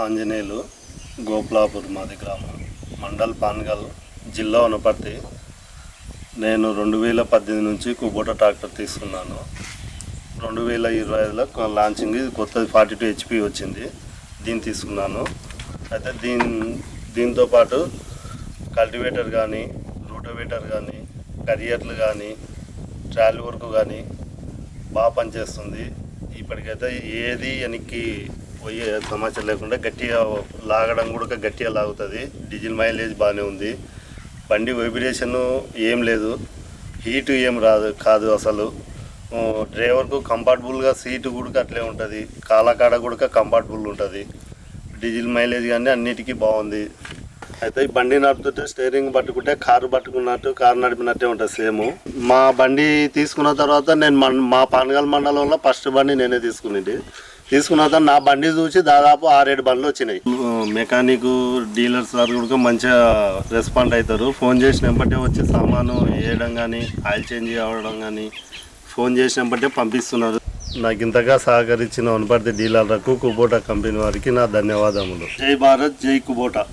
ఆంజనేయులు, గోపులాపూర్ మాది గ్రామం, మండల్ పాన్గల్, జిల్లా వనపర్తి. నేను 2018 నుంచి కుబోటా ట్రాక్టర్ తీసుకున్నాను. 2025లో లాంచింగ్ కొత్తది 42 HP వచ్చింది, దీన్ని తీసుకున్నాను. అయితే దీంతో పాటు కల్టివేటర్ కానీ, రూటోవేటర్ కానీ, కరియర్లు కానీ, ట్రాలీ వర్క్ కానీ బాగా పనిచేస్తుంది. ఇప్పటికైతే ఏది వెనక్కి పోయే సమస్య లేకుండా గట్టిగా లాగడం కూడా గట్టిగా లాగుతుంది. డీజిల్ మైలేజ్ బాగానే ఉంది. బండి వైబ్రేషన్ ఏం లేదు, హీటు ఏం కాదు అసలు. డ్రైవర్కు కంఫర్టబుల్గా సీటు కూడా అట్లే ఉంటుంది, కాలకాడ కూడా కంఫర్టబుల్ ఉంటుంది. డీజిల్ మైలేజ్ కానీ అన్నిటికీ బాగుంది. అయితే ఈ బండి నడుపుతుంటే స్టీరింగ్ పట్టుకుంటే కారు పట్టుకున్నట్టు, కారు నడిపినట్టే ఉంటుంది సేమ్. మా బండి తీసుకున్న తర్వాత నేను మా పానగల్ మండలంలో ఫస్ట్ బండి నేనే తీసుకున్న తర్వాత నా బండి చూసి దాదాపు 6-7 బండ్లు వచ్చినాయి. మెకానిక్ డీలర్స్ కూడా మంచిగా రెస్పాండ్ అవుతారు. ఫోన్ చేసినప్పటికే వచ్చి సామాను వేయడం కానీ, ఆయిల్ చేంజ్ అవ్వడం కానీ ఫోన్ చేసినప్పటికే పంపిస్తున్నారు. నాకు ఇంతగా సహకరించిన వనపర్తి డీలర్లకు, కుబోటా కంపెనీ వారికి నా ధన్యవాదములు. జై భారత్, జై కుబోటా.